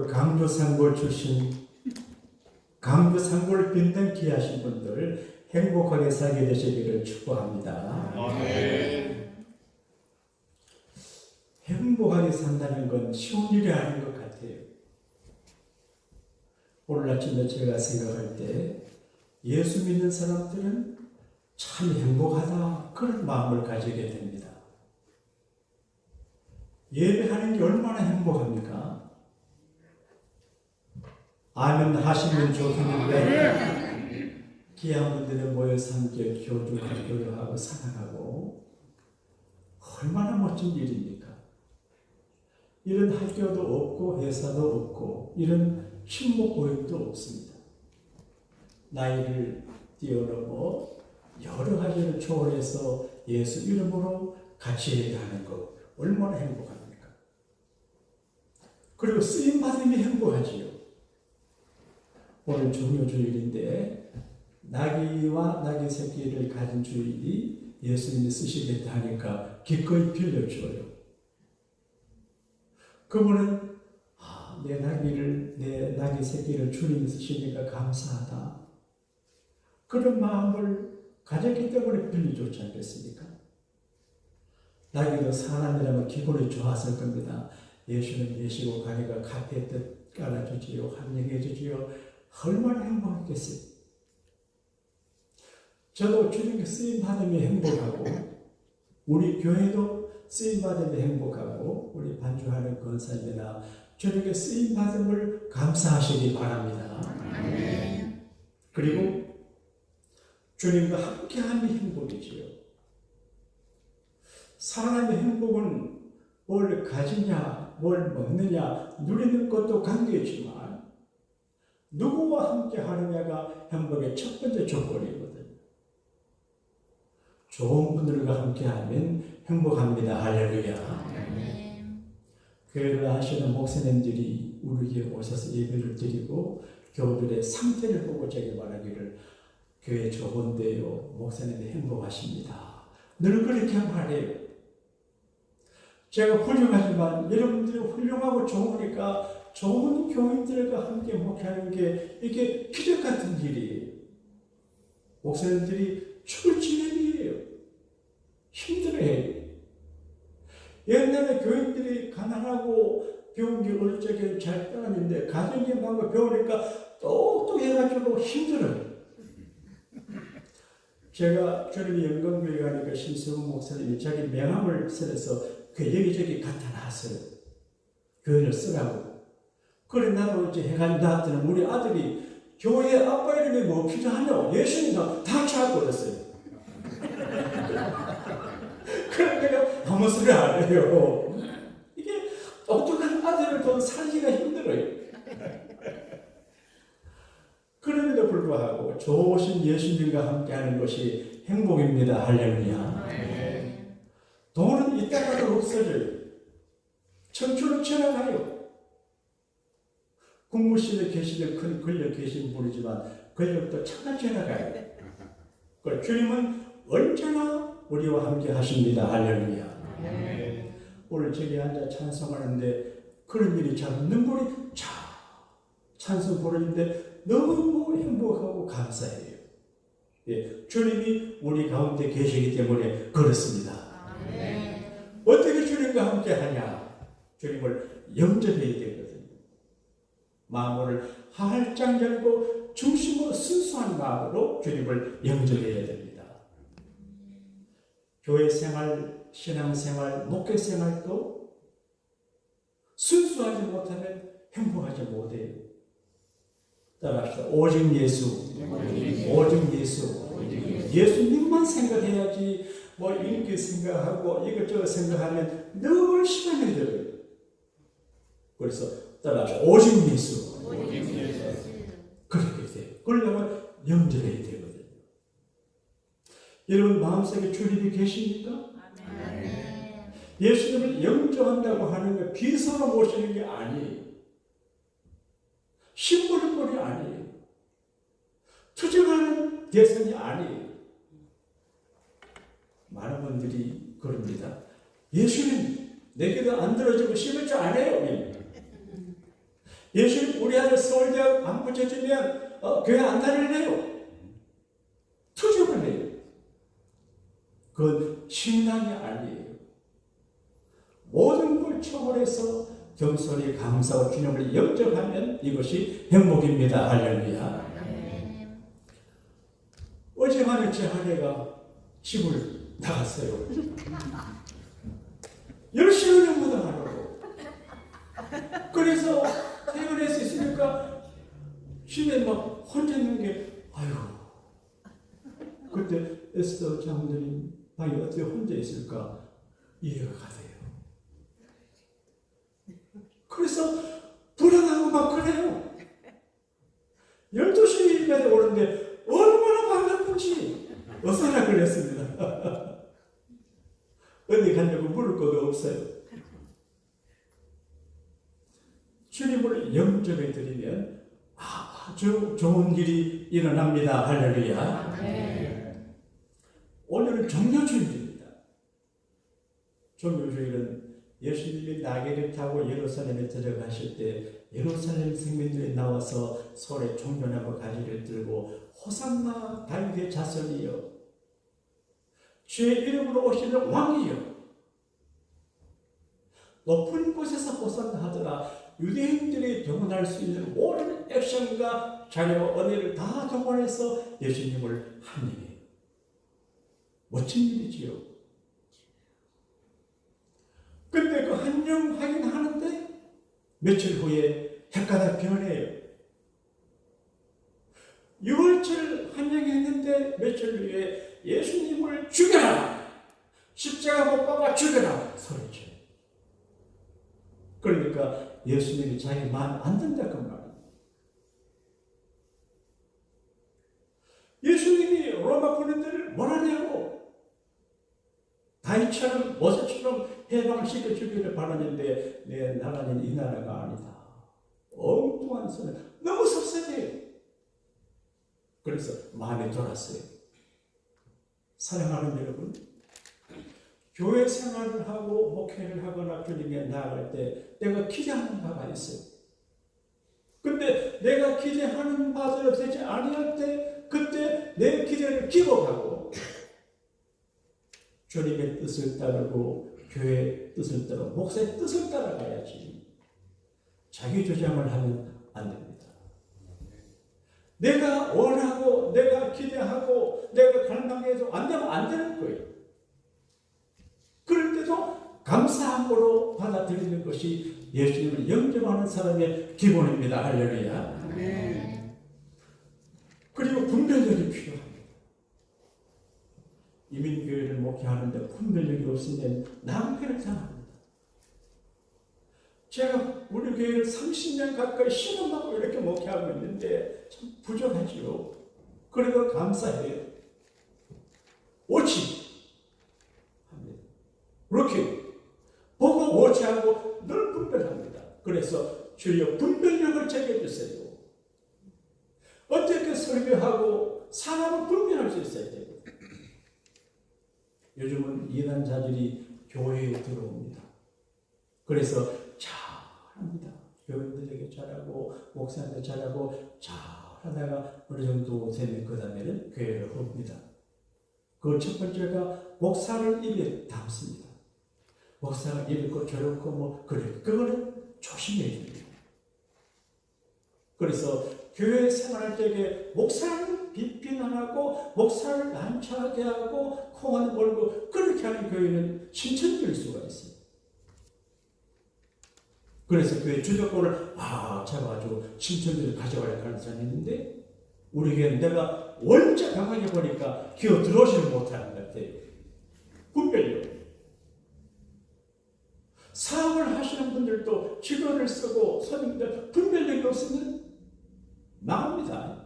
오늘 강주 상골 출신, 강주 상골 빈등 귀하신 분들 행복하게 살게 되시기를 축복합니다. 아멘. 행복하게 산다는 건 쉬운 일이 아닌 것 같아요. 오늘 아침에 제가 생각할 때 예수 믿는 사람들은 참 행복하다 그런 마음을 가지게 됩니다. 예배하는 게 얼마나 행복합니까? 아멘 하시면 좋겠는데 귀한 분들이 모여서 함께 교주하고 교류하고 사랑하고 얼마나 멋진 일입니까? 이런 학교도 없고 회사도 없고 이런 친목고역도 없습니다. 나이를 뛰어넘어 여러 가지를 초월해서 예수 이름으로 같이 예배하는 것 얼마나 행복합니까? 그리고 쓰임받음이 행복하지요. 오늘 종료주일인데 나귀와 나귀 새끼를 가진 주일이 예수님이 쓰시겠다 하니까 기꺼이 빌려줘요. 그분은 내 나귀 새끼를 주님이 쓰시니까 감사하다. 그런 마음을 가졌기 때문에 빌려줬지 않겠습니까? 나귀도 사람이라면 기분이 좋았을 겁니다. 예수님 예시고 가니까 카페 뜻 깔아주지요. 함령해 주지요. 얼마나 행복했겠어요. 저도 주님께 쓰임받음이 행복하고 우리 교회도 쓰임받음이 행복하고 우리 반주하는 권사님이나 주님께 쓰임받음을 감사하시기 바랍니다. 그리고 주님과 함께함이 행복이지요. 사람의 행복은 뭘 가지냐, 뭘 먹느냐, 누리는 것도 관계지만 누구와 함께 하느냐가 행복의 첫 번째 조건이거든요. 좋은 분들과 함께하면 행복합니다. 할렐루야. 교회를 하시는 목사님들이 우리에게 오셔서 예배를 드리고 교우들의 상태를 보고 제게 말하기를 교회 좋은데요. 목사님이 행복하십니다. 늘 그렇게 말해요. 제가 훌륭하지만 여러분들이 훌륭하고 좋으니까 좋은 교인들과 함께 목회하는 게 이게 기적 같은 일이에요. 목사님들이 죽을 지경이에요. 힘들어해요. 옛날에 교인들이 가난하고 배운 게 어릴 적에 잘 따랐는데 가정의 방법 배우니까 똑똑해가지고 힘들어요. 제가 주님이 영광교회 가니까 신성훈 목사님이 자기 명함을 써서 그 여기저기 갖다 놨어요. 교회를 쓰라고. 그래 나도 이제 해가지고 나한테는 우리 아들이 교회 아빠 이름이 뭐 필요하냐고 예수님도 다 찾아버렸어요. 그럼 내가 아무 소리 안 해요. 이게 똑똑한 아들을 돈 살기가 힘들어요. 그럼에도 불구하고 좋으신 예수님과 함께하는 것이 행복입니다. 할렐루야. 돈은 이따가도 없어져요. 청춘은 지나가요. 국무실에 계시는 큰 권력 계신 분이지만 권력도 잠깐 지나가요. 주님은 언제나 우리와 함께 하십니다. 할렐루야. 오늘 저기 앉아 찬송하는데 그런 일이 참 눈물이 찬송 부르는데 너무 행복하고 감사해요. 예, 주님이 우리 가운데 계시기 때문에 그렇습니다. 어떻게 주님과 함께 하냐? 주님을 영접해야 되거든요. 마음을 활짝 열고 중심으로 순수한 마음으로 주님을 영접해야 됩니다. 교회 생활, 신앙 생활, 목회 생활도 순수하지 못하면 행복하지 못해요. 따라합시다. 오직 예수. 오직 예수. 예수님만 생각해야지 뭐 이렇게 생각하고 이것저것 생각하면 늘 시간이 들어요. 그래서 따라합시다. 오직 예수. 그렇게 돼요. 그러려면 영접해야 되거든요. 여러분 마음속에 주님이 계십니까? 예수님을 영접한다고 하는 게 비서로 모시는 게 아니에요. 심부름꾼이 아니에요. 투정하는 대상이 아니에요. 많은 분들이 그럽니다. 예수님 내게도 안 들어주고 심을 줄 안 해요. 예수님 우리 아들 서울대학 안 붙여주면 교회 안 다닐래요. 투정을 해요. 그건 신앙이 아니에요. 모든 걸 초월해서 겸손히 감사와 주님을 영접하면 이것이 행복입니다. 할렐루야. 어젯밤에 제 아내가 집을 나갔어요. 열심히 무당하려고. 그래서 퇴근해서 있으니까 집에 막 혼자 있는 게 아이고. 그때 에스더 장모님 방에 어떻게 혼자 있을까 이해가 돼요. 그래서 불안하고 막 그래요. 12시에 오는데 얼마나 반갑은지 어서라 그랬습니다. 어디 가려고 물을 것도 없어요. 주님을 영접해 드리면 아주 좋은 일이 일어납니다. 할렐루야. 오늘은 종료주일입니다. 종료주일은 예수님이 나귀를 타고 예루살렘에 들어가실 때 예루살렘 생민들이 나와서 손에 종려나무 가지를 들고 호산나 다윗의 자손이여 주의 이름으로 오시는 왕이여 높은 곳에서 호산나 하더라. 유대인들이 동원할 수 있는 모든 액션과 자료와 언어를 다 동원해서 예수님을 환영해요. 멋진 일이지요. 근데 그 환영하긴 하는데 며칠 후에 헷가닥 변해요. 6월절 환영했는데 며칠 후에 예수님을 죽여라! 십자가 못 박아 죽여라! 소리쳐요. 그러니까 예수님이 자기 마음 안 든다 그 말이에요. 예수님이 로마 군인들을 몰아내고 다윗처럼 모세처럼 해방시켜 주기를 바라는데 내 나라는 이 나라가 아니다. 엉뚱한 소리 너무 섭섭해요. 그래서 마음에 돌았어요. 사랑하는 여러분, 교회 생활을 하고 목회를 하거나 주님께 나아갈 때 내가 기대하는 바가 있어요. 근데 내가 기대하는 바대로 되지 아니할 때 그때 내 기대를 기복하고 주님의 뜻을 따르고 교회의 뜻을 따르고 목사의 뜻을 따라가야지. 자기 주장을 하면 안 됩니다. 내가 원하고 내가 기대하고 내가 갈망해도 안 되면 안 되는 거예요. 그럴 때도 감사함으로 받아들이는 것이 예수님을 영접하는 사람의 기본입니다. 할렐루야. 그리고 분별력이 필요합니다. 이민교회를 목회하는데 분별력이 없으면 낭패를 당합니다. 제가 우리 교회를 30년 가까이 신음하고 이렇게 목회하고 있는데 참 부족하지요. 그래도 감사해요. 오치 합니다. 그렇게 보고 오치하고 늘 분별합니다. 그래서 주여 분별력을 제게 주세요. 어떻게 설교하고 사람을 분별할 수 있어야 돼요. 요즘은 이단자들이 교회에 들어옵니다. 그래서 잘합니다. 교인들에게 잘하고 목사한테 잘하고 잘하다가 어느 정도 되면 그 다음에는 교회를 옵니다. 그 첫 번째가 목사를 입에 담습니다. 목사가 이렇고 저렇고 뭐 그래. 그거는 조심해야 됩니다. 그래서 교회 생활할 때에 목사를 비난하고 목사를 난처하게 하고 콩을 몰고 그렇게 하는 교회는 신천지일 수가 있어요. 그래서 교회 주도권을 잡아가지고 신천지를 가져갈 가능성이 있는데 우리 교회는 내가 원체 강하게 보니까 기어 들어오지를 못하는 것 같아요. 분별력. 사업을 하시는 분들도 직원을 쓰고 손님들 분별력이 없으면 망합니다.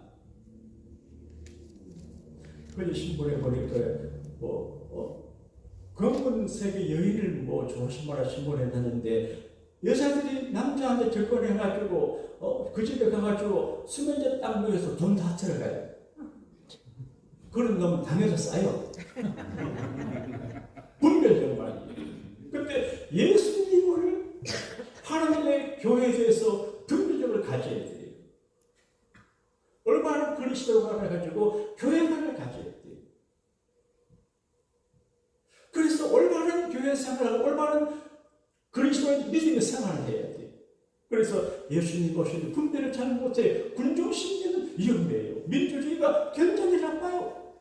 그래서 신문에 보니까 검은색의 여인을 조심하라 신문에 놨는데 여자들이 남자한테 접근해가지고 그 집에 가가지고 수면제 딱 먹여서 돈 다 들어가요. 그런 놈은 당해서 싸요. 분별력 말이에요. 근데 예수님을 하나님의 교회에 대해서 분별력을 가져야 돼요. 올바른 그리스도관을 가지고 교회관을 가져야 돼요. 그래서 올바른 교회 생활하고 올바른 그리스도의 믿음의 생활을 해야 돼요. 그래서 예수님 보시는 분별을 잘 못해 군중심리는 위험해요. 민주주의가 굉장히 나빠요.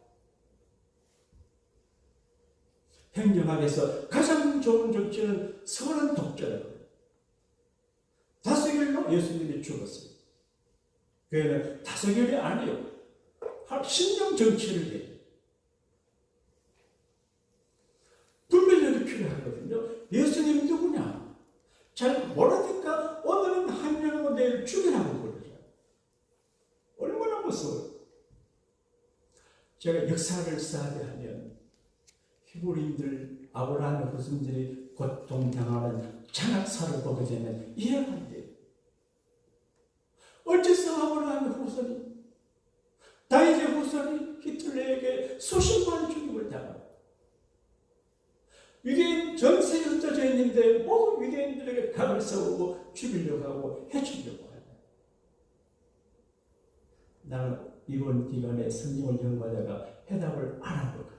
행정학에서 가장 좋은 정치는 선한 독재라고요. 다스결로 예수님이 죽었어요. 교회는 다스결이 아니에요. 신령 정치를 해요. 분별력이 필요하거든요. 예수님이 누구냐? 잘 모르니까 오늘은 한 명하고 내일 죽이라고 그러죠. 얼마나 무서워요. 제가 역사를 쌓게 하면 히브리인들, 아브라함의 후손들이 고통당하는 장학사를 보게 되면 이해가 안 돼요. 어째서 아브라함의 후손이, 다윗의 후손이 히틀러에게 수십만 죽임을 당하고 유대인 전세에 흩어져 있는데 모든 유대인들에게 각을 세우고 죽이려고 하고 해치려고 하요. 나는 이번 기간에 성경을 연구하다가 해답을 알아볼 것 같아요.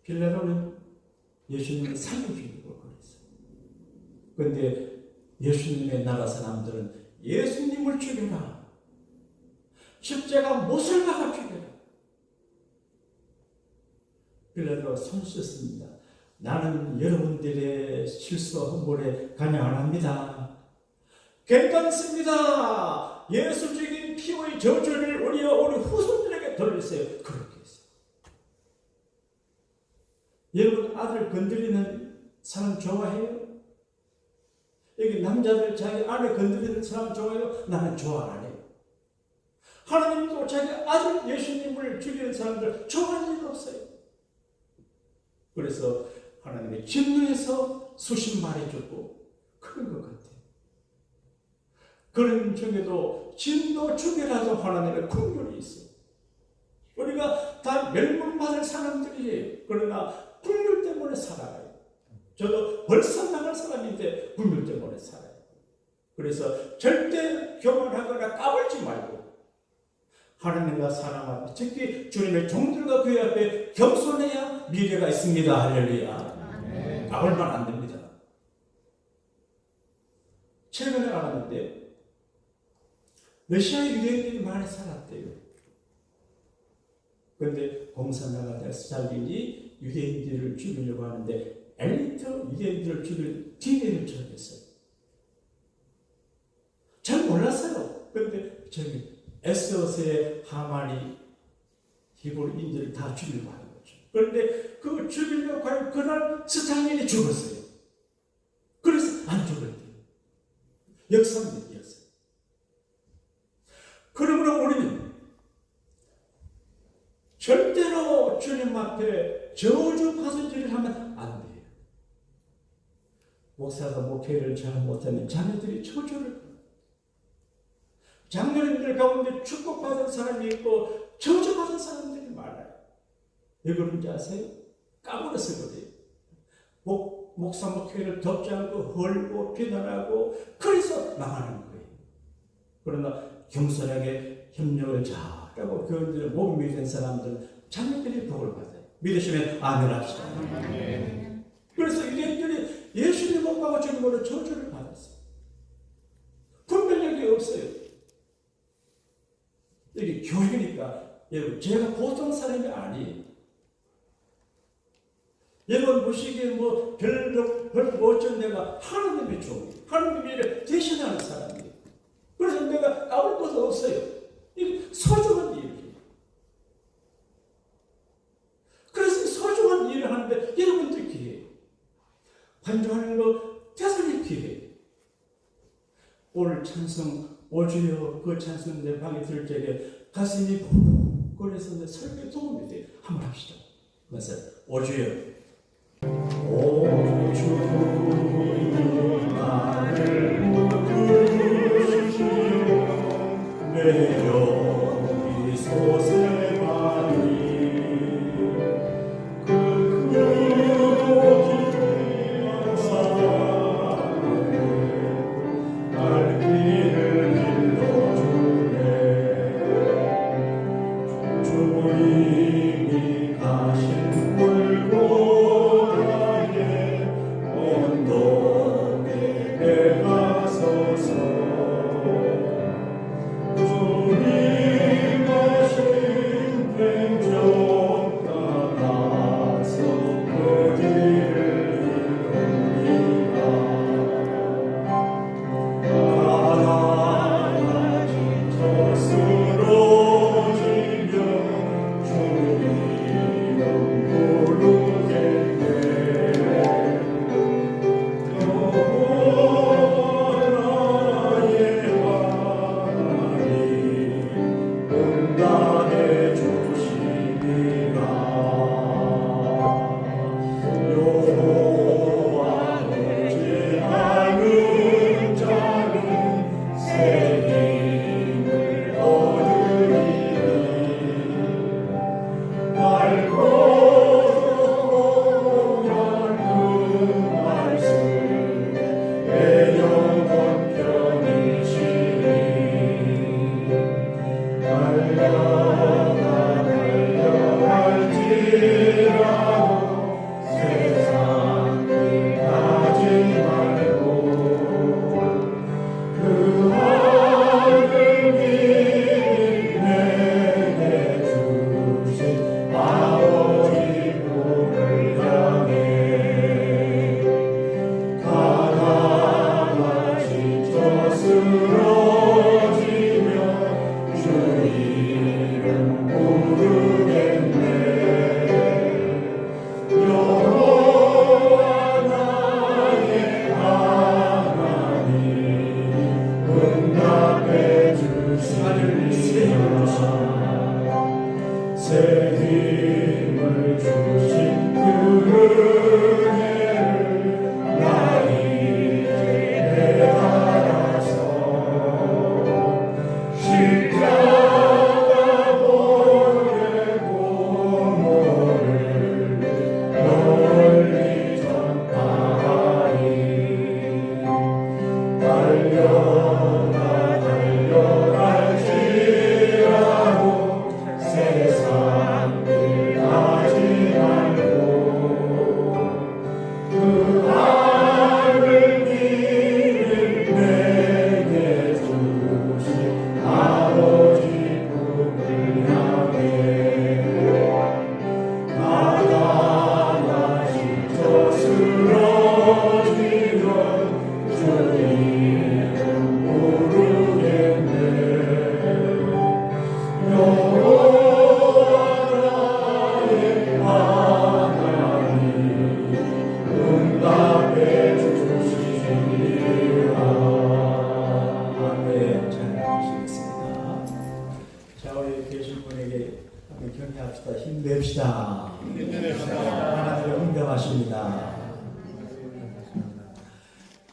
빌라도는 예수님을 살려주려고 그랬어요. 그런데 예수님의 나라 사람들은 예수님을 죽여라. 십자가 못을 박아 죽여라. 빌라도가 손 씻습니다. 나는 여러분들의 실수와 흠몰에 간영 안 합니다. 괜찮습니다. 예수 죽인 피오의 저주를 우리 후손들에게 돌리세요. 그렇게 했어요. 여러분 아들 건드리는 사람 좋아해요? 여기 남자들 자기 아내 건드리는 사람 좋아해요? 나는 좋아 안 해요. 하나님도 자기 아들 예수님을 죽이는 사람들 좋아할 일 없어요. 그래서 하나님의 진노에서 수십 마리 죽고 그런 것 같아요. 그런 중에도 진노 중에라도 하나님의 긍휼이 있어요. 우리가 다 멸망받을 사람들이에요. 그러나 긍휼 때문에 살아가요. 저도 벌써 나갈 사람인데 긍휼 때문에 살아요. 그래서 절대 교만하거나 까불지 말고 하나님과 사람 앞에, 특히 주님의 종들과 교회 앞에 겸손해야 미래가 있습니다. 할렐루야. 까불면 안 됩니다. 최근에 알았는데 러시아 유대인들이 많이 살았대요. 그런데 공산당가 스탈린이 유대인들을 죽이려고 하는데 엘리트 유대인들을 죽일 DNA를 처리했어요. 잘 몰랐어요. 그런데 저기 에스더스의 하만이 히브리인들을 다 죽이려고 하는 거죠. 그런데 그 죽이려고 할 그날 스탈린이 죽었어요. 그래서 안 죽었대요. 역사입니다. 역사. 그러므로 우리는 절대로 주님 앞에 저주 파선질을 하면 안 돼요. 목사가 목회를 잘 못하면 자녀들이 저주를 장로님들 가운데 축복받은 사람이 있고 저주받은 사람들이 많아요. 왜 그런지 아세요? 까불었을 거예요. 목사 목회를 덮지 않고 헐고 비난하고 그래서 망하는 거예요. 그러나 겸손하게 협력을 잘하고 교인들의 몸이 된 사람들은 자녀들이 복을 받아요. 믿으시면 아멘 합시다. 그래서 유대인들이 예수님 못 가고 주님으로 저주를 받았어요. 분별력이 없어요. 이게 교회니까 여러분 제가 보통 사람이 아니에요. 여러분 보시기에 별로 어쩐 내가 하나님의 종이 하나님이 대신하는 사람이에요. 그래서 내가 까불 것도 없어요. 이게 소중한 일이에요. 그래서 소중한 일을 하는데 여러분들 귀해요. 반주하는 거 대단히 귀해요. 오늘 찬송 오주여 그 찬송 내 방에 들 적에 가슴이 푹 그래서 내 설교에 도움이 돼요. 한번 합시다. 그래서 오주여 오주 나를 부르시오 내 영이 솟아나니 그 크고 깊은 사랑을 나를 세워주시고 새 힘을 주신 그 은혜를 나 이제 깨달아서 십자가 보내고 너를 널리 전하리 달려갈지라도 세상을 가지 말고 그 하늘님을 내게 주신 아버지 꿈을 향해 나가나 지쳐 쓰러지면 주님은 모르겠네 여호와의 하나님 응답해 주시리라. 아멘. 잘 하시겠습니다. 자, 우리 계신 분에게 한번 격려합시다. 힘냅시다. 하나님의 응답하십니다.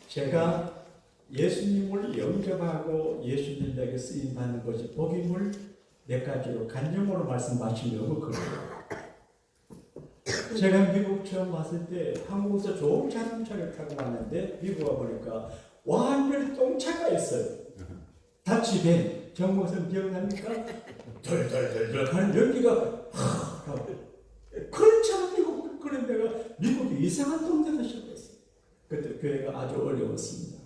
제가 예수님을 영접하고 예수님에게 쓰임 받는 것이 복임을 몇 가지로 간증으로 말씀하시려고 그래요. 제가 미국 처음 왔을 때 한국에서 좋은 자동차를 타고 왔는데 미국 와보니까 완전히 똥차가 있어요. 다치된 정모선 기억납니까? 덜덜덜덜 하는 연기가 그런 차가 그런 데가 미국이 이상한 동네가 시작했어요. 그때 교회가 아주 어려웠습니다.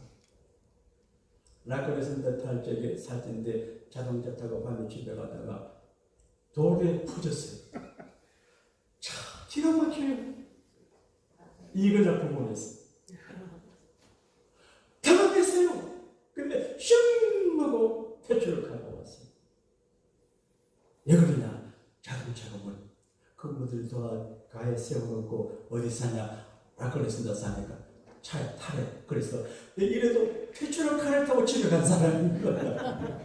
라크레센터 탈 적에 살 때인데 자동차 타고 밤에 집에 가다가 도로에 퍼졌어요. 차 기가 막혀요. 이걸 부분했어요. 당황했어요. 근데 슝 하고 퇴출을 하고 왔어요. 왜 그러냐? 자동차가 뭐 그분들 가에 세워놓고 어디 사냐? 라크레센터 사니까 차에 타래. 그래서 이래도 퇴출한 칼을 타고 집에 간 사람인 거야.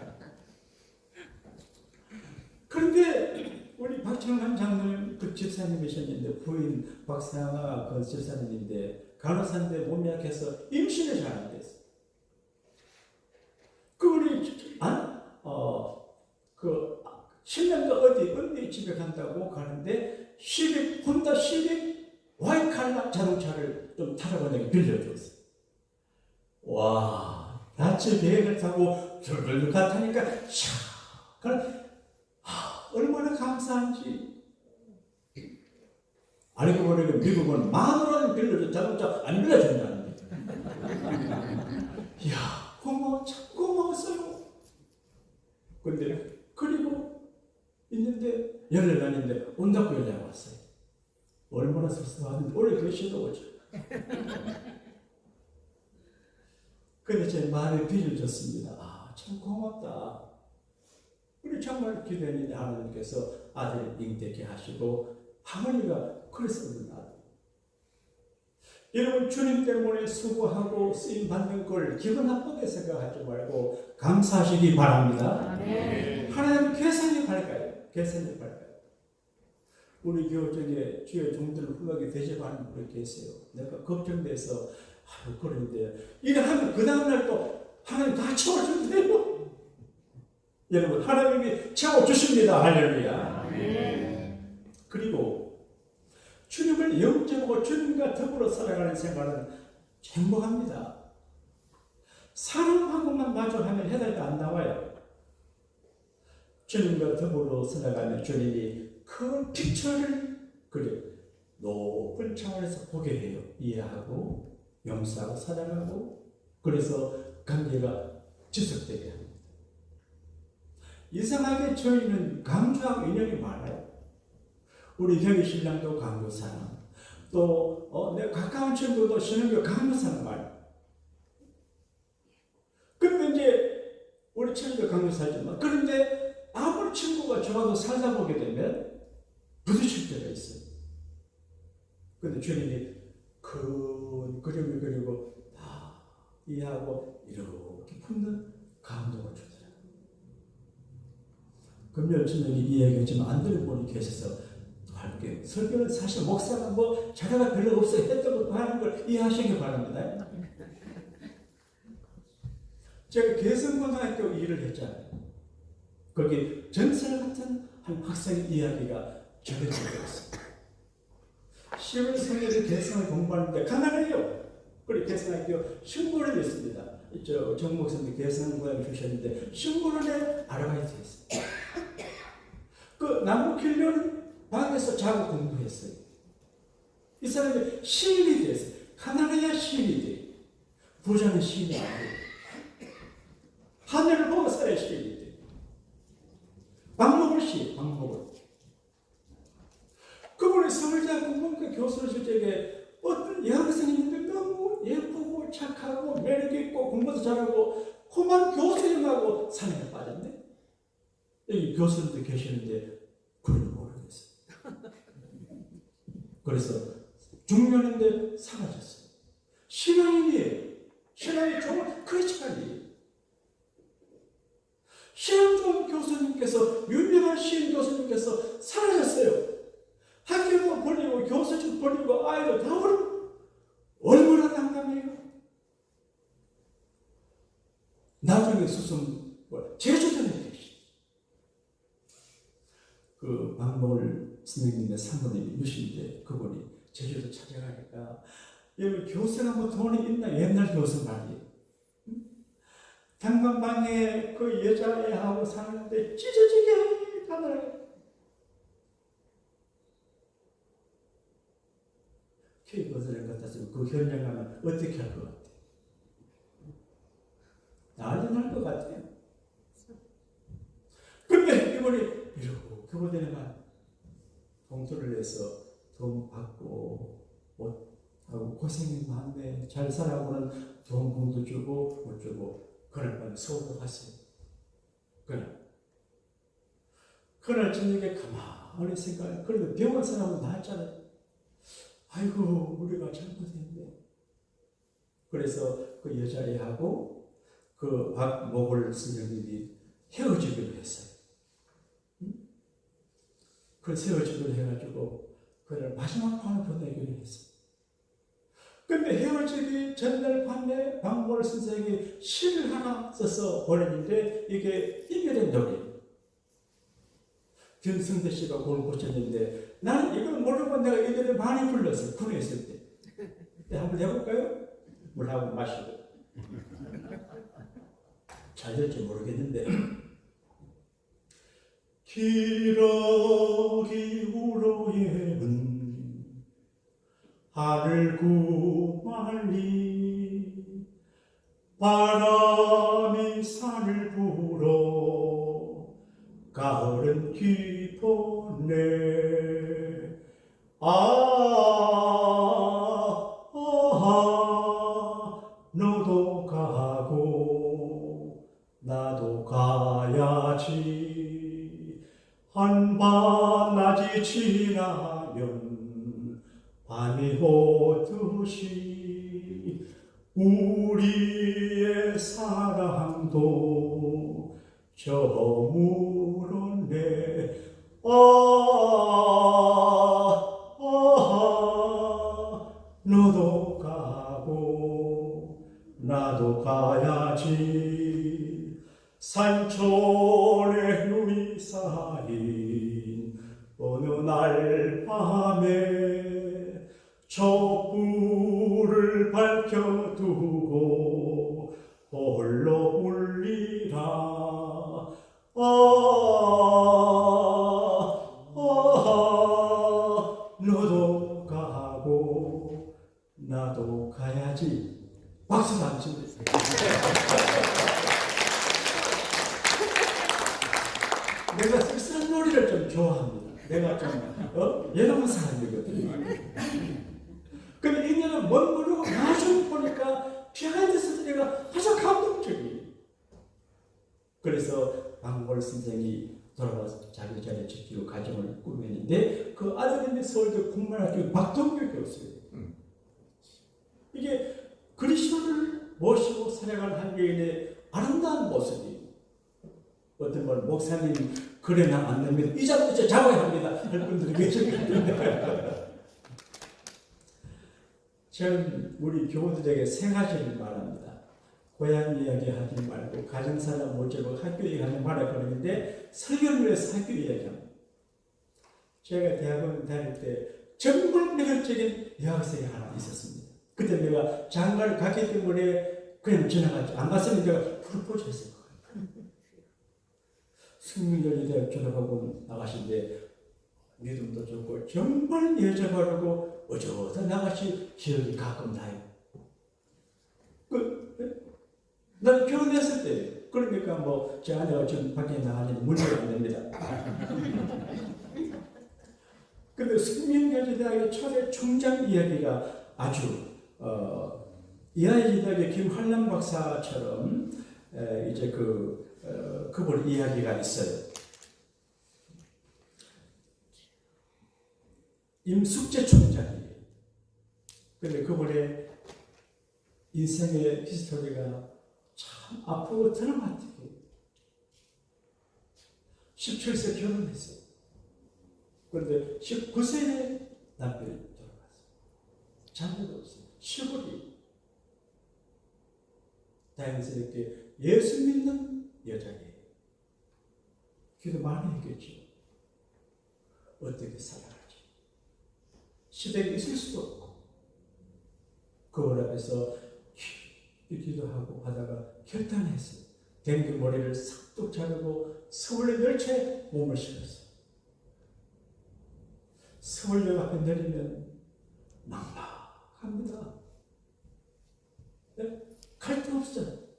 그런데 우리 박정환 장로님 그 집사님이셨는데 부인 박상아 그 집사님인데 간호사인데 몸이 약해서 임신을 잘 안 됐어. 그분이 그 신랑도 어디 언니 집에 간다고 가는데 혼다 시빅 와이칼라 자동차를 좀 타라고 내가 빌려줬어. 와, 낯을 계획을 타고 줄줄줄 타니까 얼마나 감사한지. 알고 보니까 미국은 $10,000 빌려줘 자동차 안 빌려준다는데. 이야, 참 고마웠어요. 근데 그리고 있는데 열흘 다니는데 온다고 연락 왔어요. 얼마나 섭섭하는데 원래 계시도 오죠. 근데 제 마음에 빚을 졌습니다. 참 고맙다. 우리 정말 기도했는데 하나님께서 아들을 잉태케 하시고 할머니가 그랬습니다. 여러분 주님 때문에 수고하고 쓰임 받는 걸 기분 나쁘게 생각하지 말고 감사하시기 바랍니다. 하나님 계산이 밝아요. 계산이 밝아요. 우리 교회 중에 주의 종들을 훌륭하게 대접하는 분이 계세요. 내가 걱정돼서 그런데 이래 하면 그 다음날 또 하나님 다 채워준대요. 여러분 하나님이 채워주십니다. 할렐루야. 그리고 주님을 영접하고 주님과 더불어 살아가는 생활은 행복합니다. 사람하고만 마주하면 해답이 안 나와요. 주님과 더불어 살아가면 주님이 큰 픽처를 높은 차원에서 보게 해요. 이해하고 용서하고 사랑하고 그래서 관계가 지속되게 합니다. 이상하게 저희는 강조하고 인연이 많아요. 우리 형이 신랑도 강조 사람, 또 내 가까운 친구도 신랑도 강조 사람 많아요. 그런데 이제 우리 친구도 강조 살지만 그런데 아무리 친구가 좋아도 살다 보게 되면 부딪힐 때가 있어요. 그런데 주님이 큰 그림을 그리고 다 이해하고 이렇게 품는 감동을 주더라고요. 금요일 저녁에 이 얘기했지만 안 들은 분이 계셔서 또 할게요. 설교는 사실 목사가 뭐 자료가 별로 없어요. 했던 것도 하는 걸 이해하시기 바랍니다. 제가 개성고등학교 일을 했잖아요. 거기 전설 같은 한 학생의 이야기가 전해지고 있어요. 10월 3일에 개성을 공부하는데 가난해요. 그리고 개성학교 신문원이 있습니다. 정 목사님 개성 고향 주셨는데 신문원에 아르바이트 했어요. 그 나무 길려는 방에서 자고 공부했어요. 이 사람이 시인이 됐어요. 가난해야 시인이 돼. 부자는 시인이 아니에요. 하늘을 보고 살아야 시인이 돼. 방목을 시, 방목을. 그분이 서울대학교 문과 교수를 실 적에 어떤 여학생이 있는데 너무 예쁘고 착하고 매력있고 공부도 잘하고 험한 교수님하고 사랑에 빠졌네. 여기 교수님도 계시는데 그걸 모르겠어요. 그래서 중년인데 사라졌어요. 신앙인이에요. 신앙이 좋은 크리스찬이에요. 신앙 좋은 교수님께서 유명한 시인 교수님께서 사라졌어요. 학교도 버리고 교수도 버리고 아이도 다 버리고 얼마나 난감해요. 나중에 제주도에 계시. 그 박모을 선생님의 사모님이 유신인데 그분이 제주도 찾아가니까 여기 교수가 뭐 돈이 있나 옛날 교수 말이에요. 단칸방에 그 여자애하고 사는데 찢어지게 가더라고요. K버스를 갖다 쓰고 그 현장 가면 어떻게 할 것 같아요? 난리 날 것 같아요. 근데 이분이 이러고 교보대에만 봉투를 내서 돈 받고 옷하고 고생이 많네. 잘 살아보는 돈 봉투 주고 못 주고 그날 밤에 서울로 갔어요. 그날 저녁에 가만히 생각해. 그래도 병원 사람은 나았잖아요. 아이고 우리가 잘못했네. 그래서 그 여자애하고 그 박목을 선생님이 헤어지기로 했어요. 그래서 헤어지기로 해가지고 그날 마지막 밤을 보내기로 했어요. 근데 헤어지기 전날 밤에 박목을 선생님이 시를 하나 써서 보냈는데 이게 이별의 노래. 김승대 씨가 그걸 고쳤는데 나는 이걸 모르고 내가 이 노래 많이 불렀어요. 군에 있을 때. 네, 한번 해볼까요? 물 한번 마시고. 잘 될지 모르겠는데. 기러기 우로에는 하늘 구만리 바람이 산을 불어 가을은 깊었네. 너도 가고 나도 가야지. 한밤낮이 지나면 밤이 오듯이 우리의 사랑도 저물었네. 너도 가고 나도 가야지. 산촌에 눈이 쌓인 어느 날 밤에 촛불을 밝혀두고 홀로 울리라. 너도 가고 나도 가야지. 박수 안 치고 있어요. 내가 씁쓸한 놀이를 좀 좋아합니다. 내가 좀 여러분 사람이거든요. 근데 이년은 먼 모르고 나중에 보니까 비하인드 스토리가 아주 감동적이에요. 그래서 박모을 선생이 돌아와서 자기 자리에 지키고 가정을 꾸몄는데 그 아들인데 서울대 국문학교 박동규 교수예요. 이게 그리스도를 모시고 살아가는 한 여인의 아름다운 모습이에요. 어떤 분 목사님 그 그래나 안 되면 이자부터 잡아야 합니다. 할 분들이 계실 텐데. 저는 우리 교우들에게 세 가지를 말합니다. 고향 이야기 하지 말고 가정사람 모시고 학교 얘기하지 말아 그러는데 설교를 위해서 학교 이야기합니다. 제가 대학원 다닐 때 정말 매력적인 여학생이 하나 있었습니다. 그때 내가 장가를 갔기 때문에 그냥 지나갔죠. 안 갔으면 내가 프로포즈 했을 거예요. 승민여대학 졸업하고 나가신데 믿음도 좋고 정말 여자 바르고 어쩌다 나가시 기억이 가끔 나요. 난 결혼했을 때 그러니까 뭐 제 아내가 지금 밖에 나가니까 문제가 안 됩니다. 근데 승민여대학의 초대 총장 이야기가 아주 이하예대학의 김한남 박사처럼 이제 그분 이야기가 있어요. 임숙재 총장이에요. 근데 그분의 인생의 히스토리가 참 아프고 드라마틱해요. 17세 결혼했어요. 그런데 19세에 남편이 돌아갔어요. 자녀도 없어요. 시골이 다행스럽게 예수 믿는 여자예요. 기도 많이 했겠죠. 어떻게 살아가지? 시댁에 있을 수도 없고 그걸 앞에서 기도하고 하다가 결단했어요. 댕기 머리를 싹둑 자르고 서울의 열차에 몸을 실었어요. 서울역 앞에 내리면 막막합니다. 네? 갈 데 없어요.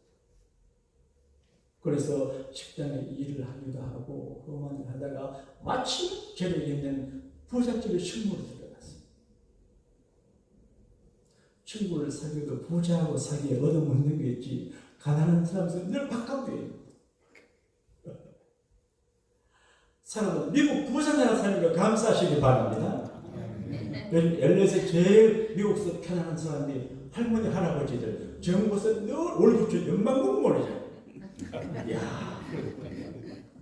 그래서 식당에 일을 하기도 하고 그만 하다가 마침 저녁에 있는 부잣집에 식물을 들어갔어요. 친구를 사귀어도 부자하고 사귀에 얻어먹는 게 있지 가난한 사람들은 늘 바깥이에요. 사람은 미국 부산 나라 사는 거 감사하시기 바랍니다. LA에서 제일 미국에서 편안한 사람이 할머니 할아버지들 정부에서 늘 월급주 연방공무원이죠. 이야,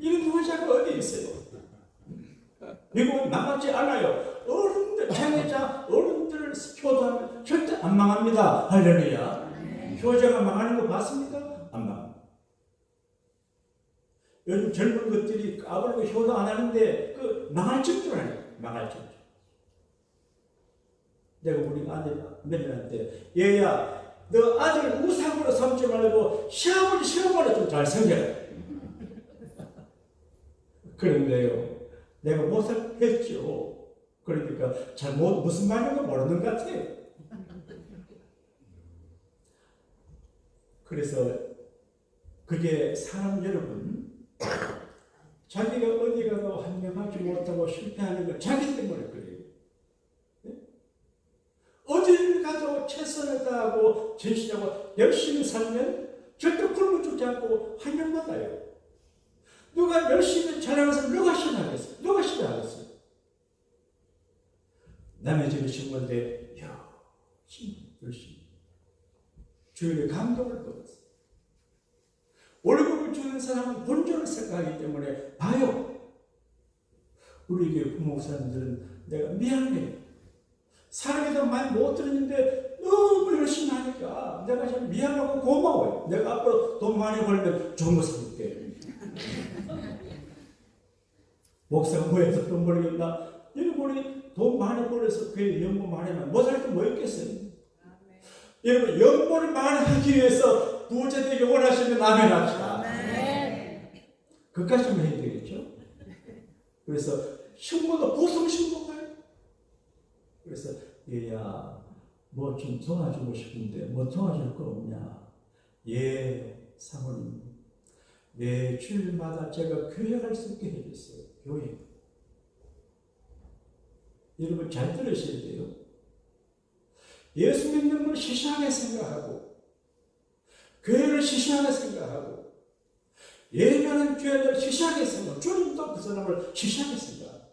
이런 부자가 어디 있어요? 미국은 망하지 않아요. 어른들, 장애자 어른들을 효도하면 절대 안 망합니다. 할렐루야. 효자가 망하는 거 봤습니까? 안 망합니다. 요즘 젊은 것들이 까불고 효도 안 하는데 망할 정도는 아니에요. 망할 정도. 내가 우리 며느리한테 얘야 너 아들 우상으로 삼지 말고 시아버지 좀 잘 섬겨라. 그런데요 내가 못을 했죠. 그러니까 잘못 무슨 말인가 모르는 것 같아요. 그래서 그게 사람 여러분 자기가 어디 가도 한명하지 못하고 실패하는 건 자기 때문에 그래요. 네? 어딜 가도 최선을 다하고 전시하고 열심히 살면 절대 굶어 죽지 않고 한명받아요. 누가 열심히 잘하는 사람 누가 싫어하겠어요? 누가 싫어하겠어요? 남의 집에 친구인데 열심히 주일에 감동을 받았어요. 월급을 주는 사람은 본전을 생각하기 때문에 봐요. 우리 교회 부목사님들은 내가 미안해. 사람이 더 많이 못 들었는데 너무 열심히 하니까 내가 참 미안하고 고마워요. 내가 앞으로 돈 많이 벌면 좋은 거 사줄게. 목사가 뭐해서 돈 벌겠나? 여러분이 돈 많이 벌어서 교회 연봉 많이 하면 뭐 살 게 뭐 있겠어요? 여러분 연봉을 많이 하기 위해서 부자 되기 원하시면 아멘 합시다. 그까지만 해야 되겠죠? 그래서 신부도 보통 신부가요. 그래서 얘야 뭐 좀 도와주고 싶은데 뭐 도와줄 거 없냐? 예 사모님 매 주일마다 제가 교회 갈 수 있게 해줬어요. 교회. 여러분 잘 들으셔야 돼요. 예수 믿는 걸 시시하게 생각하고 교회를 시시하게 생각하고 예배하는 교회를 시시하게 생각하고 주님도 그 사람을 시시하게 생각하고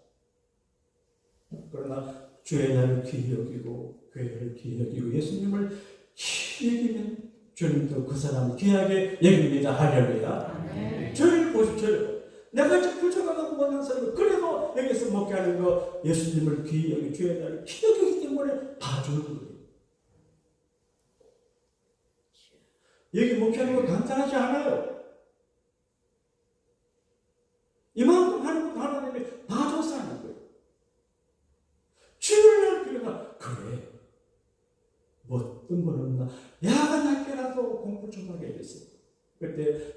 그러나 주의 날을 귀히 여기고 교회를 귀히 여기고 예수님을 귀히 여기면 주님도 그 사람을 귀하게 여깁니다. 할렐루야. 저를 보십시오. 내가 지금 부족하고 못난 사람이 그래도 여기서 먹게 하는 거 예수님을 귀히 여기 주의 나를 기억하기 때문에 봐주는 거예요. 여기 목회하는 거 간단하지 않아요. 이만큼 하는 건 하나님이 봐줘서 하는 거예요. 주일날 교회가 그래. 뭐 어떤 건 없나. 야간 학교라도 공부 좀 하게 됐어요. 그때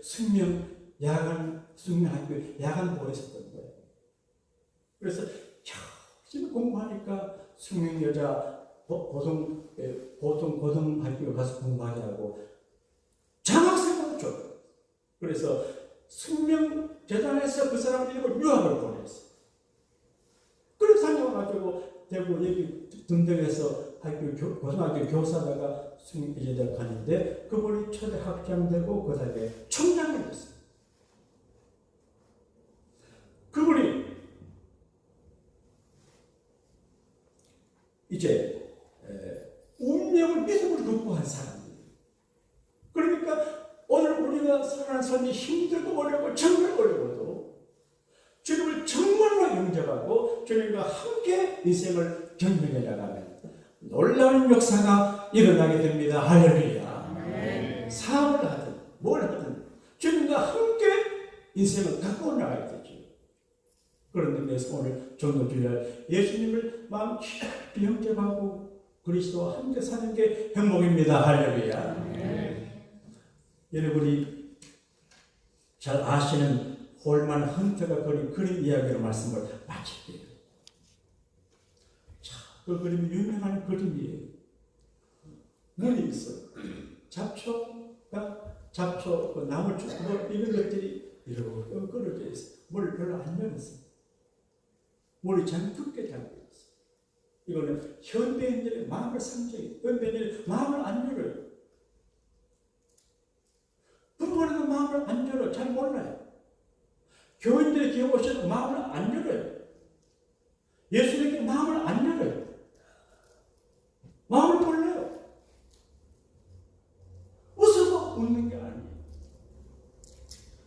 야간 숙명학교 야간부에 있었던 거예요. 그래서 열심히 공부하니까 숙명 여자 보통 고등학교 가서 공부하게 하고 장학생으로 줘. 그래서 숙명 재단에서 그 사람 이름을 유학을 보냈어. 그래서 다녀와가지고 대구 여기 등등에서 고등학교 교사다가 숙명여자 가는데 그분이 초대 학장되고 그 다음에 총장이 됐어요. 그분이 이제 운명을 믿음으로 듣고 한 사람이에요. 그러니까 오늘 우리가 살아가는 삶이 힘들고 어렵고 정말 어려워도 주님을 정말로 영접하고 주님과 함께 인생을 경영해 나가면 놀라운 역사가 일어나게 됩니다. 할렐루야. 사업을 하든 뭘 하든 주님과 함께 인생을 갖고 나가야 되죠. 그런 의미에서 오늘 종료주일 예수님을 마음 깊이 영접하고 그리스도와 함께 사는 게 행복입니다. 할렐루야. 여러분이 잘 아시는 홀만 헌터가 그린 그림 이야기로 말씀을 마칠게요. 자, 그 그림이 유명한 그림이에요. 문이 있어요. 잡초, 그 나무 쭉 이런 것들이 이렇게 엉클어져 있어요. 문을 별로 안 열었어요. 문이 참 두껍게 잠겨 있어요. 이거는 현대인들의 마음을 상징해요. 현대인들의 마음을 안 열어요. 부모님도 마음을 안 열어. 잘 몰라요. 교인들의 기회 오셔도 마음을 안 열어요. 예수님께 마음을 안 열어요. 마음을 몰라요. 웃어서 웃는 게 아니에요.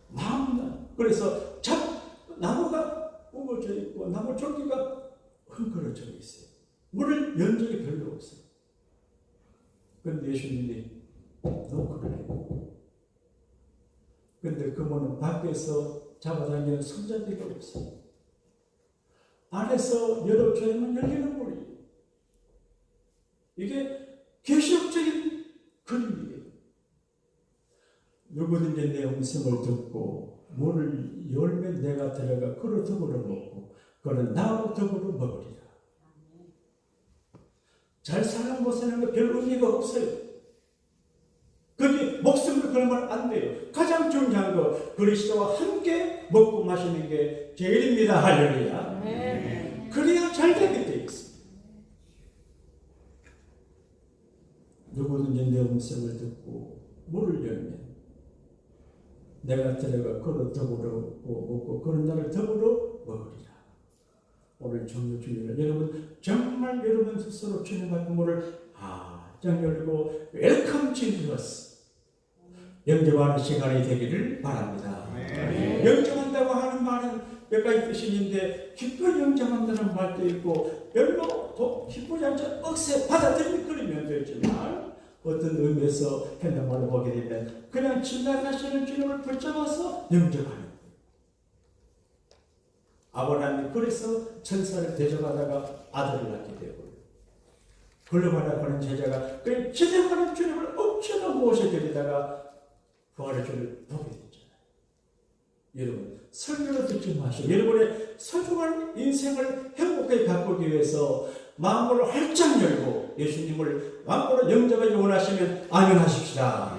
마음만. 그래서 나무가 우거져 있고 나무 줄기가 헝클어져 있어요. 물을 연 적이 별로 없어요. 그런데 예수님이 노크를 근데 그분은 밖에서 잡아당기는 손잡이가 없어요. 안에서 열어줘야만 열리는 물이에요. 이게 계시록적인 그림이에요. 누구든지 내 음성을 듣고 문을 열면 내가 들어가 그로 더불어 먹고 그는 나하고 더불어 먹으리라. 잘 사는 못 사는 거 별 의미가 없어요. 거기 목숨을 걸면 안 돼요. 가장 중요한 거 그리스도와 함께 먹고 마시는 게 제일입니다. 할렐루야. 그래야 잘 되게 돼 있어요. 누구든지 내 음성을 듣고 문을 열면 내가 들어가 그로 더불어 먹고 그런 나를 더불어 먹으리라. 오늘 정묘주일날 여러분 정말 여러분 스스로 주님 앞에 문을 쫙 열고 웰컴 지저스 영접하는 시간이 되기를 바랍니다. 영접한다고 하는 말은 몇 가지 뜻이 있는데 기뻐 영접한다는 말도 있고 별로 기쁘지 않죠. 억세 받아들이는 그런 면도 있지만 어떤 의미에서 현대말로 보게 되면 그냥 지나가시는 주님을 붙잡아서 영접하는 거예요. 아브라함이 그래서 천사를 대접하다가 아들을 낳게 되고 걸러가다 그런 제자가 그 지나가는 주님을 억지로 모셔드리다가 부활의 주를 보게 됐잖아요. 여러분 설교를 듣지 마시고 여러분의 소중한 인생을 행복하게 가꾸기 위해서 마음으로 활짝 열고 예수님을 마음으로 영접하기 원하시면 아멘 하십시다.